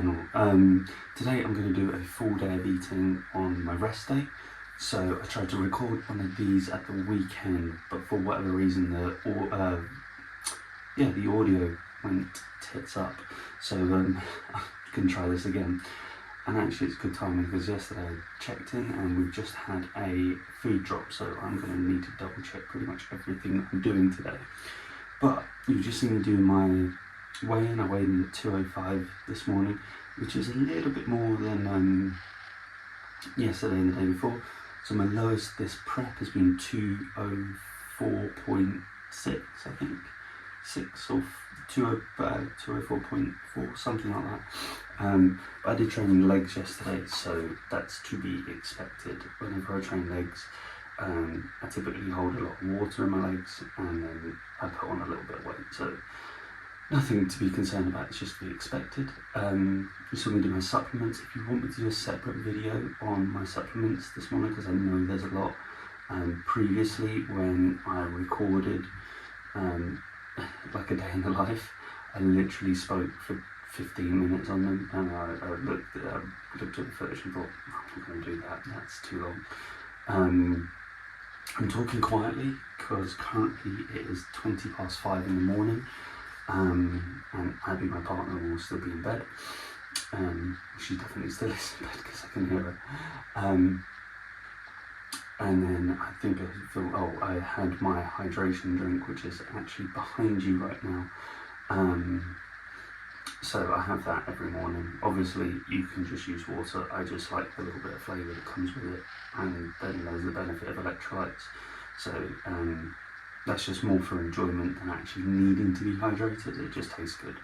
channel. Today I'm going to do a full day of eating on my rest day. So I tried to record one of these at the weekend, but for whatever reason the audio went tits up. So I can try this again. And actually it's good timing because yesterday I checked in and we've just had a food drop, so I'm going to need to double check pretty much everything that I'm doing today. But you just see me do my weigh-in. I weighed in at 205 this morning, which is a little bit more than yesterday and the day before. So my lowest this prep has been 204.6, I think. 6 or 204.4, something like that. But I did train legs yesterday, so that's to be expected. Whenever I train legs, I typically hold a lot of water in my legs and then I put on a little bit of weight. So nothing to be concerned about, it's just to be expected. You saw me do my supplements. If you want me to do a separate video on my supplements this morning, because I know there's a lot. Previously, when I recorded like a day in the life, I literally spoke for 15 minutes on them, and I looked at the footage and thought, I'm not going to do that, that's too long. I'm talking quietly because currently it is 5:20 in the morning, and Abby, my partner, will still be in bed. She definitely still is in bed because I can hear her. And then I think I had my hydration drink, which is actually behind you right now. So I have that every morning. Obviously you can just use water. I just like the little bit of flavour that comes with it, and then there's the benefit of electrolytes. So that's just more for enjoyment than actually needing to be hydrated. It just tastes good.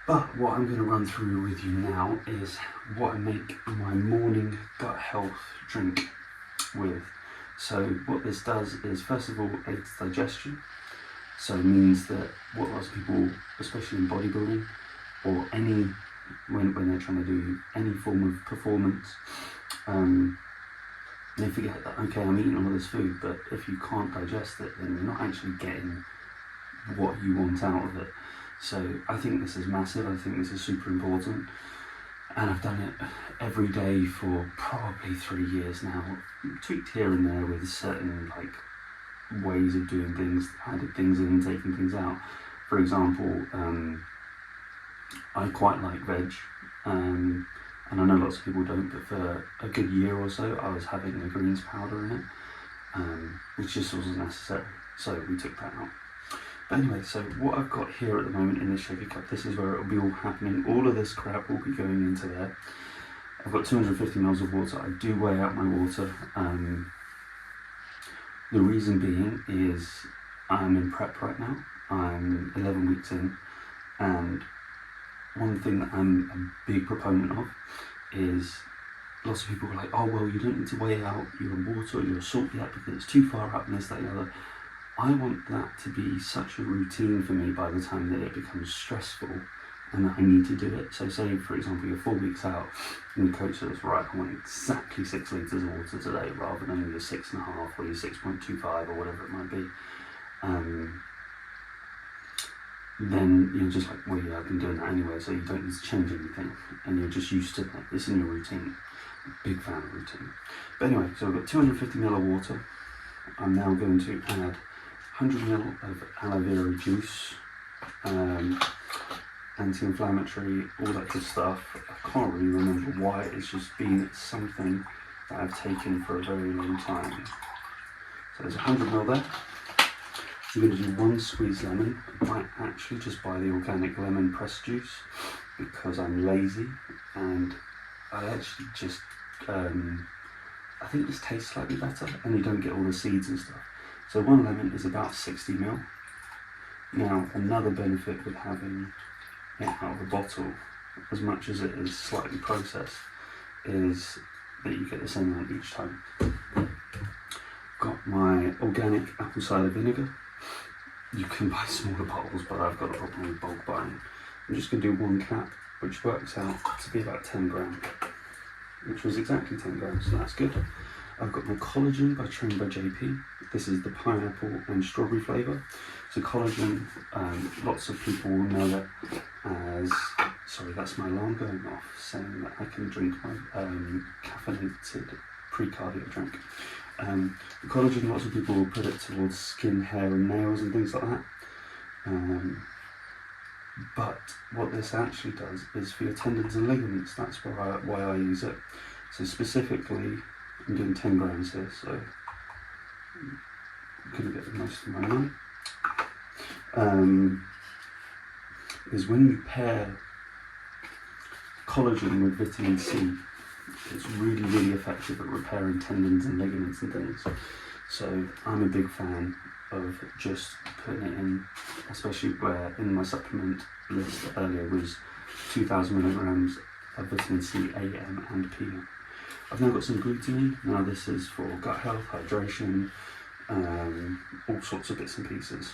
But what I'm going to run through with you now is what I make my morning gut health drink with. So what this does is, first of all, aids digestion. So it means that what lots of people, especially in bodybuilding or when they're trying to do any form of performance, they forget that, okay, I'm eating all this food, but if you can't digest it, then you're not actually getting what you want out of it. So I think this is massive. I think this is super important. And I've done it every day for probably 3 years now. Tweaked here and there with certain ways of doing things, added things in, taking things out. For example, I quite like veg, and I know lots of people don't, but for a good year or so I was having a greens powder in it, which just wasn't necessary, so we took that out. But anyway, so what I've got here at the moment in this shaker cup, this is where it will be all happening. All of this crap will be going into there. I've got 250 ml of water. I do weigh out my water. The reason being is I'm in prep right now. I'm 11 weeks in, and one thing that I'm a big proponent of is lots of people are like, oh well, you don't need to weigh out your water or your salt yet because it's too far up and this, that, and the other. I want that to be such a routine for me by the time that it becomes stressful and that I need to do it. So say, for example, you're 4 weeks out and the coach says, right, I want exactly 6 litres of water today rather than your 6.5 or your 6.25 or whatever it might be. Then you're just like, well, yeah, I've been doing that anyway, so you don't need to change anything. And you're just used to that. It's in your routine. Big fan of routine. But anyway, so I've got 250 ml of water. I'm now going to add 100 ml of aloe vera juice, anti-inflammatory, all that good stuff. I can't really remember why, it's just been something that I've taken for a very long time. So there's 100 ml there. I'm going to do 1 squeezed lemon. I might actually just buy the organic lemon pressed juice because I'm lazy, and I actually just, I think this tastes slightly better and you don't get all the seeds and stuff. So 1 lemon is about 60 ml. Now, another benefit with having it out of a bottle, as much as it is slightly processed, is that you get the same amount each time. Got my organic apple cider vinegar. You can buy smaller bottles, but I've got a problem with bulk buying. I'm just going to do 1 cap, which works out to be about 10 grams, which was exactly 10 grams, so that's good. I've got my collagen by Trained by JP. This is the pineapple and strawberry flavour. So collagen, lots of people will know it as Sorry, that's my alarm going off saying that I can drink my caffeinated pre-cardio drink. The collagen, lots of people will put it towards skin, hair and nails and things like that. But what this actually does is for your tendons and ligaments. That's why I use it. So specifically, I'm doing 10 grams here, so I'm going to get the most of my money. Is when you pair collagen with vitamin C, it's really, really effective at repairing tendons and ligaments and things. So I'm a big fan of just putting it in, especially where in my supplement list earlier was 2,000 milligrams of vitamin C AM and PM. I've now got some glutamine. Now this is for gut health, hydration, all sorts of bits and pieces.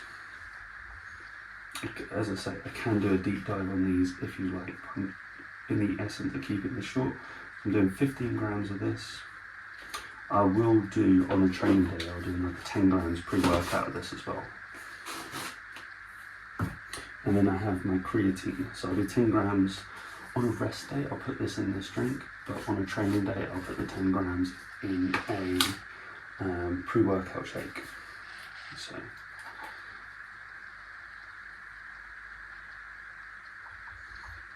As I say, I can do a deep dive on these if you like. In the essence of keeping this short, I'm doing 15 grams of this. I will do, on a training day, I'll do like 10 grams pre-workout of this as well. And then I have my creatine. So I'll do 10 grams on a rest day, I'll put this in this drink, but on a training day, I'll put the 10 grams in a pre-workout shake. So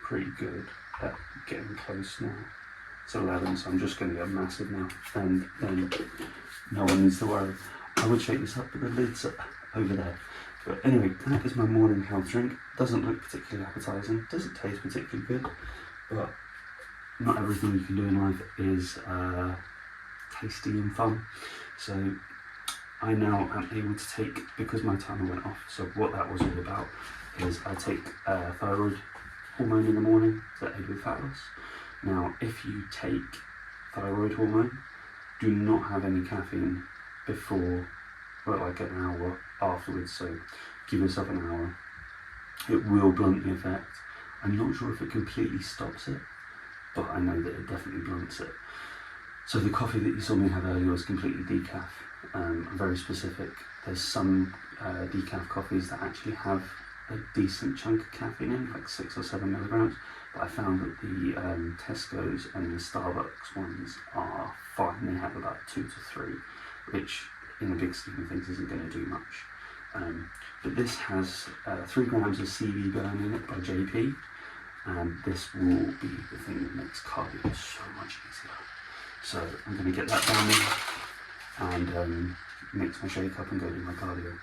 pretty good at getting close now. It's 11, so I'm just going to get massive now, and then no one needs to worry. I would shake this up, but the lid's over there. But anyway, that is my morning health drink. Doesn't look particularly appetizing, doesn't taste particularly good, but not everything you can do in life is tasty and fun. So I now am able to take, because my timer went off, so what that was all about is I take thyroid hormone in the morning to aid with fat loss. Now, if you take thyroid hormone, do not have any caffeine before, well, like an hour afterwards, so give yourself an hour. It will blunt the effect. I'm not sure if it completely stops it, but I know that it definitely blunts it. So the coffee that you saw me have earlier was completely decaf. I'm very specific. There's some decaf coffees that actually have a decent chunk of caffeine in, like 6 or 7 milligrams, but I found that the Tesco's and the Starbucks ones are fine. They have about 2 to 3, which in the big scheme of things isn't going to do much. But this has 3 grams of CV burn in it by JP, and this will be the thing that makes cardio so much easier. So I'm going to get that down and mix my shake up and go do my cardio.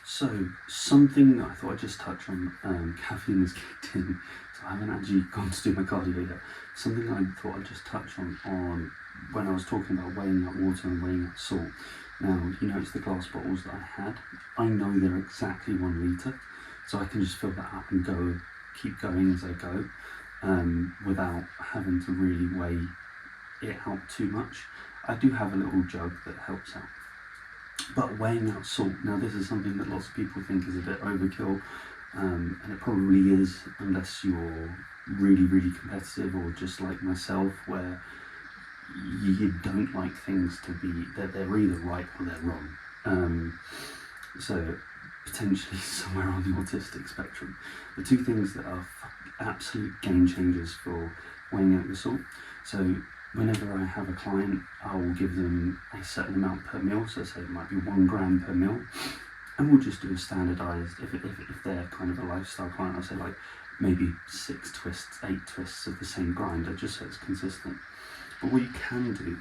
So, something that I thought I'd just touch on, caffeine has kicked in, so I haven't actually gone to do my cardio yet. Something I thought I'd just touch on when I was talking about weighing out water and weighing out salt. Now, you notice the glass bottles that I had, I know they're exactly 1 litre, so I can just fill that up and go, keep going as I go, without having to really weigh it out too much. I do have a little jug that helps out. But weighing out salt, now this is something that lots of people think is a bit overkill, and it probably is, unless you're really, really competitive, or just like myself, where you don't like things to be, they're either right or they're wrong. So potentially somewhere on the autistic spectrum. The two things that are absolute game changers for weighing out your salt. So whenever I have a client, I will give them a certain amount per meal, so say it might be 1 gram per meal, and we'll just do a standardised, if they're kind of a lifestyle client, I'll say like maybe 6 twists, 8 twists of the same grinder, just so it's consistent. But what you can do is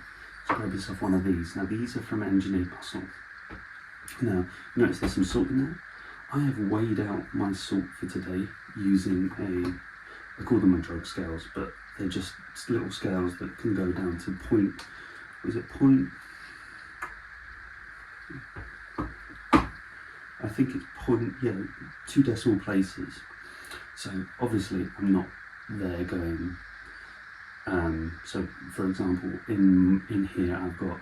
grab yourself one of these. Now these are from Engineered Muscle. Now, notice there's some salt in there. I have weighed out my salt for today using I call them my drug scales, but they're just little scales that can go down to point, I think it's 2 decimal places. So obviously I'm not there going, so for example, in here I've got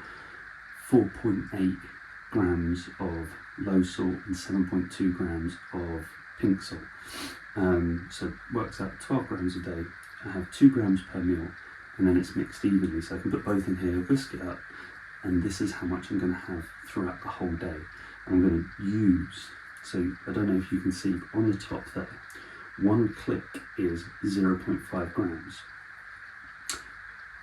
4.8 grams of low salt and 7.2 grams of pink salt. So it works out 12 grams a day. I have 2 grams per meal, and then it's mixed evenly, so I can put both in here, whisk it up, and this is how much I'm going to have throughout the whole day. And I'm going to use So I don't know if you can see, but on the top there, one click is 0.5 grams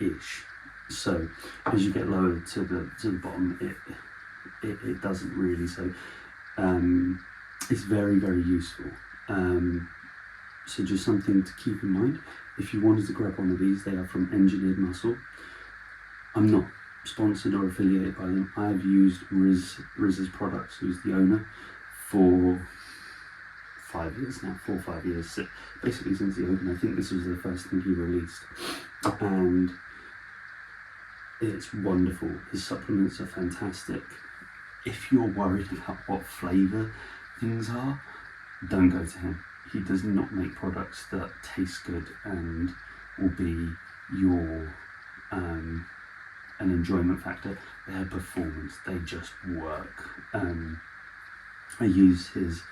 ish. So as you get lower to the bottom, it doesn't really. So it's very, very useful. So just something to keep in mind. If you wanted to grab one of these, they are from Engineered Muscle. I'm not sponsored or affiliated by them. I've used Riz's products, who's the owner, for 5 years now, 4 or 5 years. So basically since he opened. I think this was the first thing he released. And it's wonderful. His supplements are fantastic. If you're worried about what flavour things are, don't go to him. He does not make products that taste good and will be your an enjoyment factor. Their performance, they just work. I use his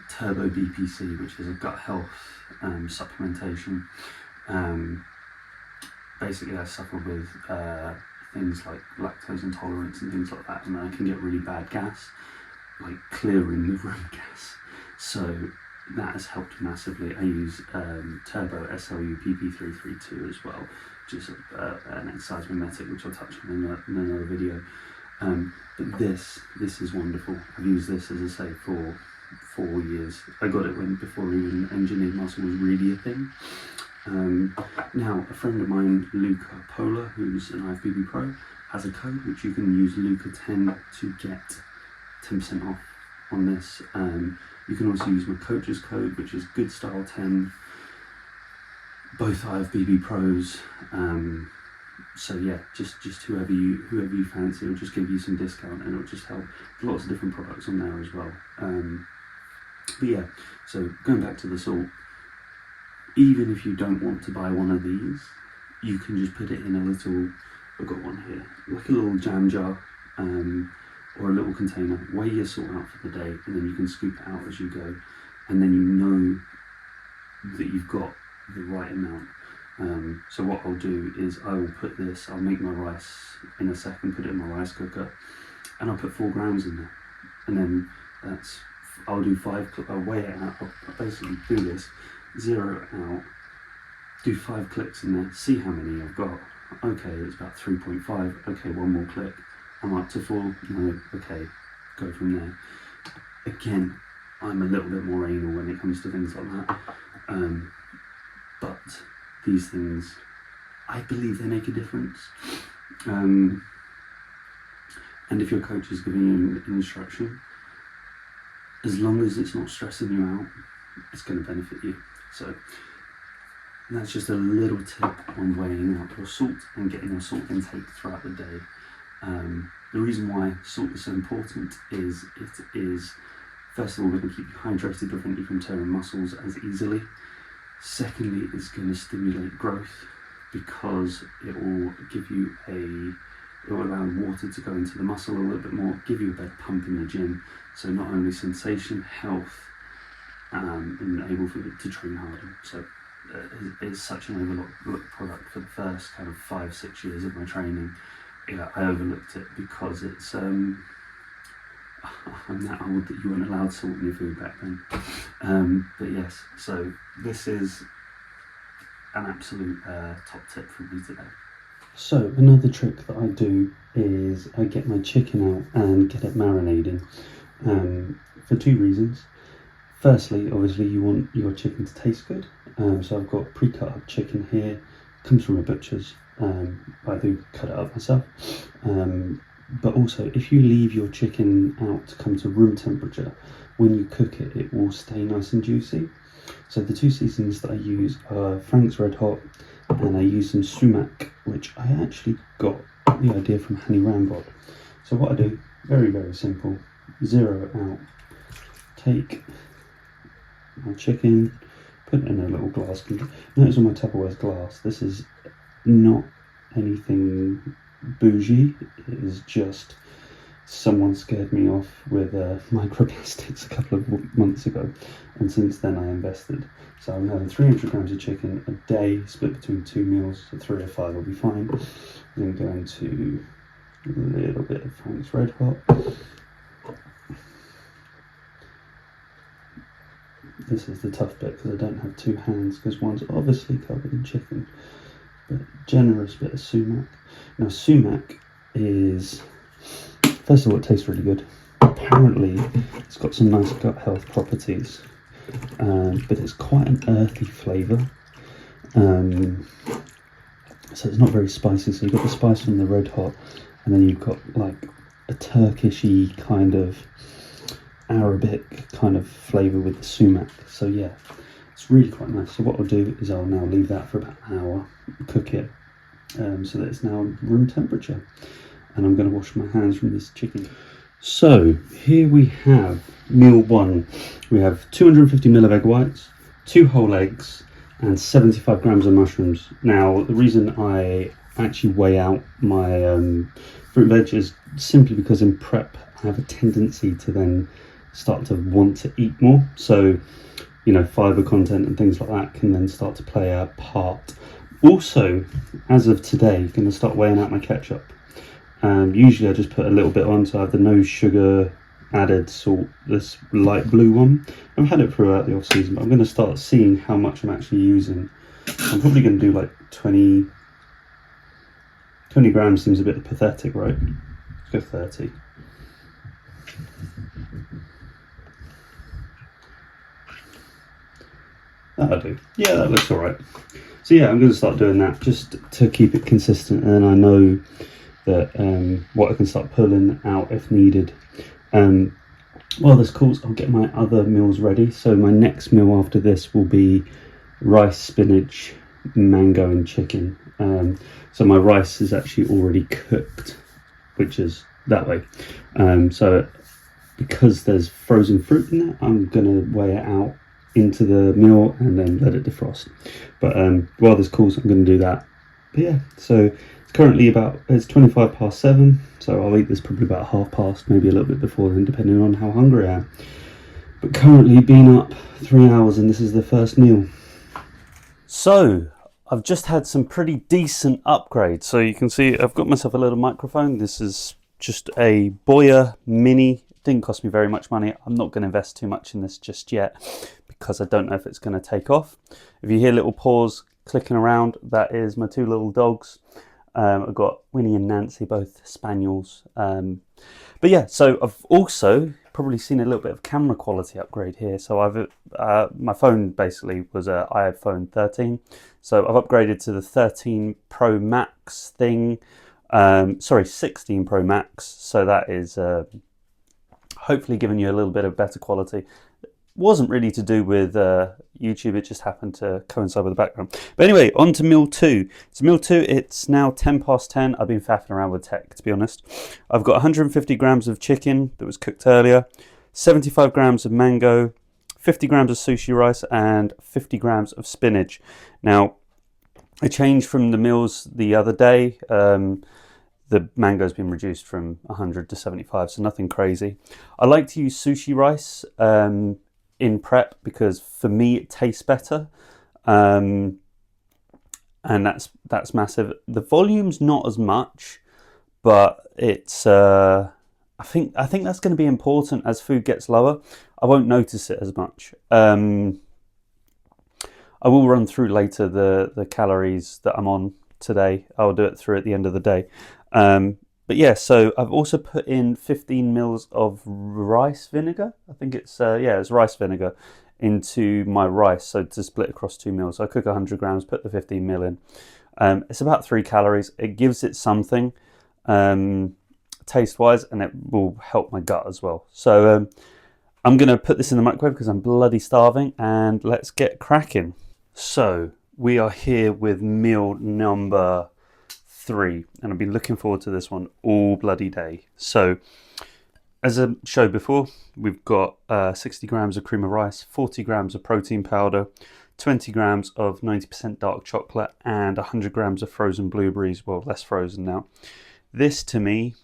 Turbo BPC, which is a gut health supplementation. Basically, I suffer with things like lactose intolerance and things like that, and I can get really bad gas, like clearing the room gas. So that has helped massively. I use Turbo SLU PP332 as well, which is an exercise mimetic, which I'll touch on in another video. But this is wonderful. I've used this, as I say, for 4 years. I got it before even Engineered Muscle was really a thing. Now, a friend of mine, Luca Pola, who's an IFBB Pro, has a code which you can use Luca10 to get 10% off on this. You can also use my coach's code, which is GoodStyle10. Both IFBB Pros. So yeah, just whoever you fancy, will just give you some discount, and it'll just help. There's lots of different products on there as well. But yeah, so going back to the salt, even if you don't want to buy one of these, you can just put it in a little, I've got one here, like a little jam jar, or a little container, weigh your salt out for the day, and then you can scoop it out as you go, and then you know that you've got the right amount. So what I'll do is I will put this, I'll make my rice in a second, put it in my rice cooker, and I'll put 4 grams in there, and then I'll do 5, I'll weigh it out, I'll basically do this, zero it out, do 5 clicks in there, see how many I've got. Okay, it's about 3.5, okay, 1 more click, I'm up to 4, no, okay, go from there. Again, I'm a little bit more anal when it comes to things like that, but these things, I believe they make a difference. And if your coach is giving you an instruction, as long as it's not stressing you out, it's going to benefit you. So that's just a little tip on weighing out your salt and getting your salt intake throughout the day. The reason why salt is so important is it is, first of all, going to keep you hydrated, prevent you from tearing muscles as easily. Secondly, it's going to stimulate growth because it will give you it will allow water to go into the muscle a little bit more, give you a better pump in the gym. So not only sensation, health, and able to train harder. So it's such an overlooked product. For the first kind of 5-6 years of my training, I overlooked it because it's I'm that old that you weren't allowed salt in your food back then. But yes, so this is an absolute top tip from me today. So another trick that I do is I get my chicken out and get it marinating for 2 reasons. Firstly, obviously you want your chicken to taste good, so I've got pre-cut up chicken here, comes from a butcher's, I do cut it up myself. But also, if you leave your chicken out to come to room temperature, when you cook it, it will stay nice and juicy. So the 2 seasonings that I use are Frank's Red Hot, and I use some sumac, which I actually got the idea from Hanny Ramrod. So what I do, very, very simple, zero it out, take my chicken, put it in a little glass container. Notice on my Tupperware's glass, this is not anything bougie, it is just someone scared me off with microplastics a couple of months ago, and since then I invested. So I'm having 300 grams of chicken a day, split between 2 meals, so 3 or 5 will be fine. Then go into a little bit of Frank's Red Hot, this is the tough bit because I don't have two hands, because one's obviously covered in chicken. But generous bit of sumac. Now sumac is, first of all, it tastes really good. Apparently it's got some nice gut health properties, but it's quite an earthy flavour. So it's not very spicy. So you've got the spice from the red hot, and then you've got like a Turkishy kind of Arabic kind of flavour with the sumac. So yeah, it's really quite nice. So what I'll do is I'll now leave that for about an hour, cook it, so that it's now room temperature. And I'm going to wash my hands from this chicken. So here we have meal one. We have 250 ml of egg whites, 2 whole eggs, and 75 grams of mushrooms. Now, the reason I actually weigh out my fruit and veg is simply because in prep I have a tendency to then start to want to eat more. So, you know, fibre content and things like that can then start to play a part. Also, as of today, I'm going to start weighing out my ketchup. Usually I just put a little bit on, so I have the no sugar added salt, this light blue one. I've had it throughout the off season, but I'm going to start seeing how much I'm actually using. I'm probably going to do like 20 grams. Seems a bit pathetic, right? Let's go 30. That'll do. Yeah, that looks all right. So yeah, I'm going to start doing that just to keep it consistent, and then I know that what I can start pulling out if needed. While this cools, I'll get my other meals ready. So my next meal after this will be rice, spinach, mango and chicken. So my rice is actually already cooked, which is that way. So because there's frozen fruit in it, I'm going to weigh it out into the meal and then let it defrost. But while this cools, I'm going to do that. But yeah, so it's currently it's 25 past 7, so I'll eat this probably about 30 maybe a little bit before then, depending on how hungry I am. But currently been up 3 hours and this is the first meal. So I've just had some pretty decent upgrades. So you can see I've got myself a little microphone. This is just a Boya Mini. It didn't cost me very much money. I'm not going to invest too much in this just yet because I don't know if it's going to take off. If you hear little paws clicking around, that is my 2 little dogs. I've got Winnie and Nancy, both spaniels. But yeah, so I've also probably seen a little bit of camera quality upgrade here. So my phone basically was an iPhone 13. So I've upgraded to the 13 Pro Max thing. 16 Pro Max. So that is hopefully giving you a little bit of better quality. Wasn't really to do with YouTube, it just happened to coincide with the background. But anyway, on to meal 2. So meal 2, it's now 10 past 10. I've been faffing around with tech, to be honest. I've got 150 grams of chicken that was cooked earlier, 75 grams of mango, 50 grams of sushi rice, and 50 grams of spinach. Now, I changed from the meals the other day. The mango's been reduced from 100 to 75, so nothing crazy. I like to use sushi rice in prep because for me it tastes better, and that's massive. The volume's not as much, but it's I think that's going to be important as food gets lower. I won't notice it as much. I will run through later the calories that I'm on today. I'll do it through at the end of the day. But yeah, so I've also put in 15 mils of rice vinegar. I think it's rice vinegar into my rice, so to split across 2 meals. So I cook 100 grams, put the 15 mil in. It's about 3 calories. It gives it something taste-wise, and it will help my gut as well. So I'm going to put this in the microwave because I'm bloody starving, and let's get cracking. So we are here with meal number 3, and I've been looking forward to this one all bloody day. So as I showed before, we've got 60 grams of cream of rice, 40 grams of protein powder, 20 grams of 90% dark chocolate, and 100 grams of frozen blueberries. Well, less frozen now. This to me,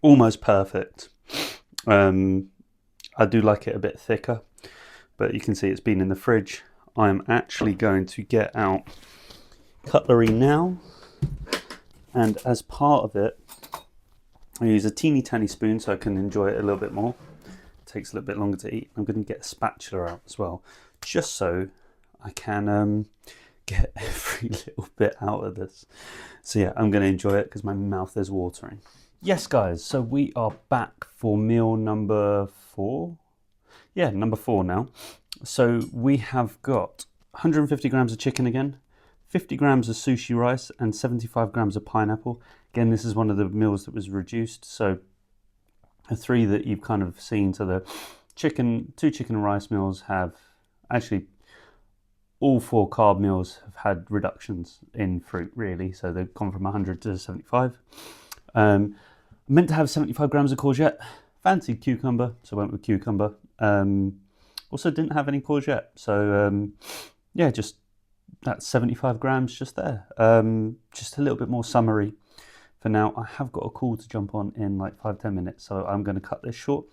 almost perfect. I do like it a bit thicker, but you can see it's been in the fridge. I'm actually going to get out cutlery now, and as part of it I use a teeny tiny spoon so I can enjoy it a little bit more. takes a little bit longer to eat. I'm going to get a spatula out as well, just so I can get every little bit out of this. So yeah, I'm going to enjoy it because my mouth is watering. Yes, guys, so we are back for meal number 4. Yeah, number 4 now. So we have got 150 grams of chicken again, 50 grams of sushi rice, and 75 grams of pineapple. Again, this is one of the meals that was reduced. So the 3 that you've kind of seen, so the 2 chicken and rice meals have actually, all 4 carb meals have had reductions in fruit, really. So they've gone from 100 to 75. Meant to have 75 grams of courgette. Fancied cucumber, so I went with cucumber. Also didn't have any courgette, so yeah, just that's 75 grams just there. Just a little bit more summary for now. I have got a call to jump on in like 5-10 minutes, so I'm going to cut this short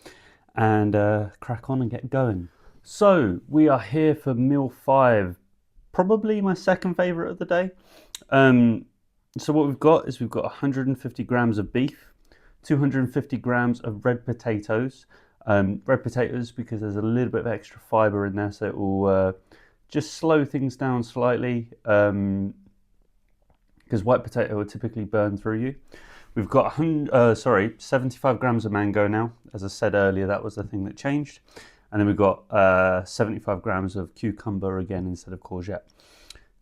and crack on and get going. So we are here for meal 5, probably my second favourite of the day. So what we've got is 150 grams of beef, 250 grams of red potatoes. Red potatoes because there's a little bit of extra fibre in there, so it will just slow things down slightly, because white potato will typically burn through you. We've got 75 grams of mango now. As I said earlier, that was the thing that changed. And then we've got 75 grams of cucumber again instead of courgette.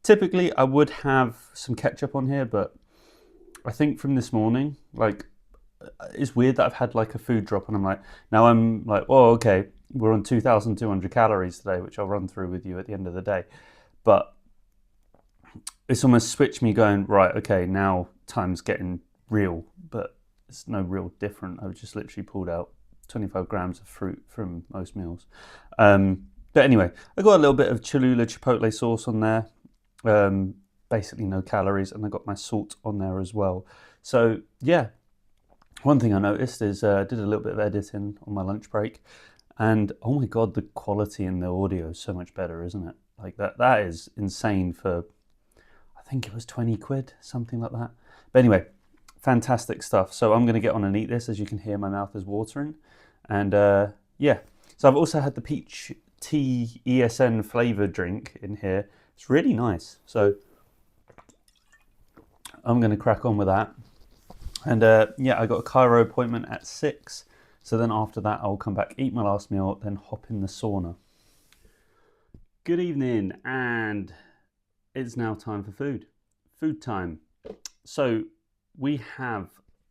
Typically, I would have some ketchup on here, but I think from this morning, like, it's weird that I've had like a food drop and I'm like, oh, okay, we're on 2,200 calories today, which I'll run through with you at the end of the day. But it's almost switched me going, right, okay, now time's getting real, but it's no real different. I've just literally pulled out 25 grams of fruit from most meals. But anyway, I got a little bit of Cholula chipotle sauce on there. Basically no calories, and I got my salt on there as well. So yeah, one thing I noticed is I did a little bit of editing on my lunch break, and oh my god, the quality in the audio is so much better, isn't it? Like that is insane for, I think it was 20 quid, something like that. But anyway, fantastic stuff. So I'm going to get on and eat this. As you can hear, my mouth is watering. And yeah, so I've also had the peach tea ESN flavour drink in here. It's really nice. So I'm going to crack on with that. And yeah, I got a chiro appointment at 6. So then after that, I'll come back, eat my last meal, then hop in the sauna. Good evening, and it's now time for food. Food time. So we have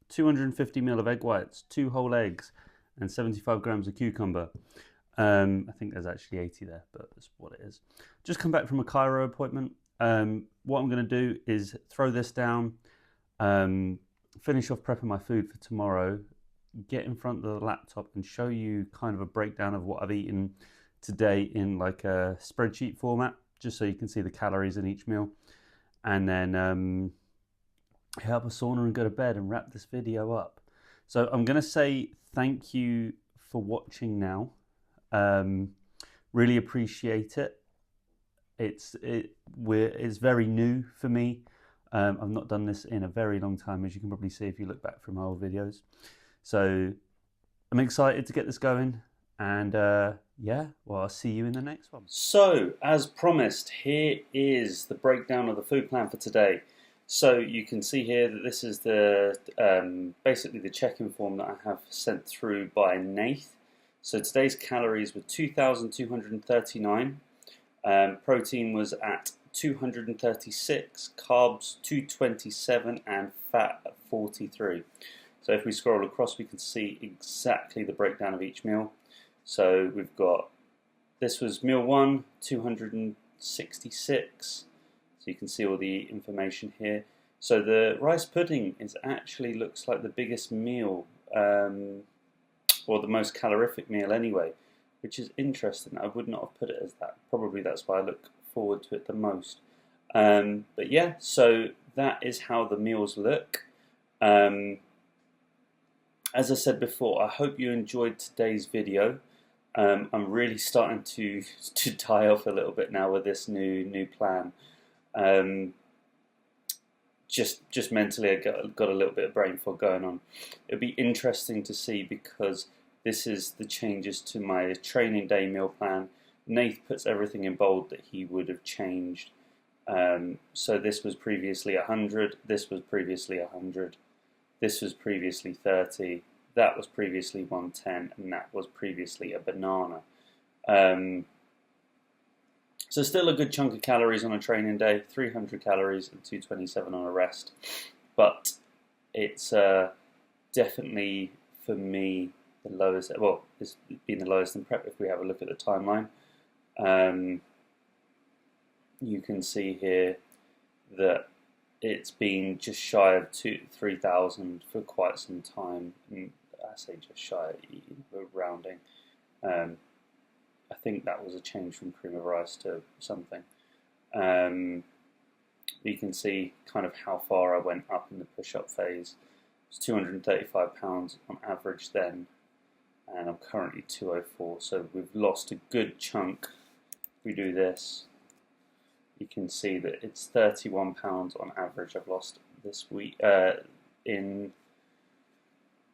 250 ml of egg whites, 2 whole eggs, and 75 grams of cucumber. I think there's actually 80 there, but that's what it is. Just come back from a chiro appointment. What I'm going to do is throw this down, finish off prepping my food for tomorrow, get in front of the laptop and show you kind of a breakdown of what I've eaten today in like a spreadsheet format, just so you can see the calories in each meal. And then head up a sauna and go to bed and wrap this video up. So I'm going to say thank you for watching now. Really appreciate it. It's very new for me. I've not done this in a very long time, as you can probably see if you look back from my old videos. So I'm excited to get this going, and yeah, well, I'll see you in the next one. So, as promised, here is the breakdown of the food plan for today. So you can see here that this is the basically the check-in form that I have sent through by Nath. So today's calories were 2,239. Protein was at 236, carbs 227, and fat at 43. So if we scroll across, we can see exactly the breakdown of each meal. So we've got, this was meal 1, 266. So you can see all the information here. So the rice pudding looks like the biggest meal, or the most calorific meal anyway, which is interesting. I would not have put it as that. Probably that's why I look forward to it the most. But yeah, so that is how the meals look. As I said before, I hope you enjoyed today's video. I'm really starting to die off a little bit now with this new plan. Just mentally, I got a little bit of brain fog going on. It'll be interesting to see, because This is the changes to my training day meal plan. Nath puts everything in bold that he would have changed. So this was previously 100, this was previously 100, this was previously 30, that was previously 110, and that was previously a banana. So still a good chunk of calories on a training day, 300 calories and 227 on a rest. But it's definitely, for me, the lowest. Well, it's been the lowest in prep if we have a look at the timeline. You can see here that it's been just shy of 3,000 for quite some time. And I say just shy, we're rounding. I think that was a change from cream of rice to something. You can see kind of how far I went up in the push-up phase. It's 235 pounds on average then, and I'm currently 204. So we've lost a good chunk. If we do this, you can see that it's 31 pounds on average I've lost this week in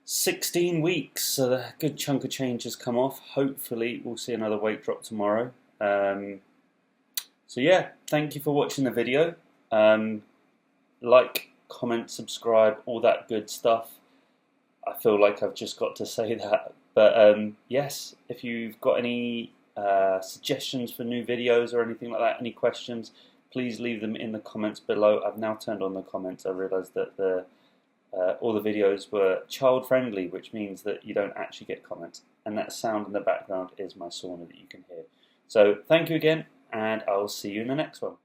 16 weeks. So a good chunk of change has come off. Hopefully we'll see another weight drop tomorrow. So yeah, thank you for watching the video. Like, comment, subscribe, all that good stuff. I feel like I've just got to say that. But yes, if you've got any suggestions for new videos or anything like that, any questions, please leave them in the comments below. I've now turned on the comments. I realised that all the videos were child friendly, which means that you don't actually get comments, and that sound in the background is my sauna that you can hear. So thank you again, and I'll see you in the next one.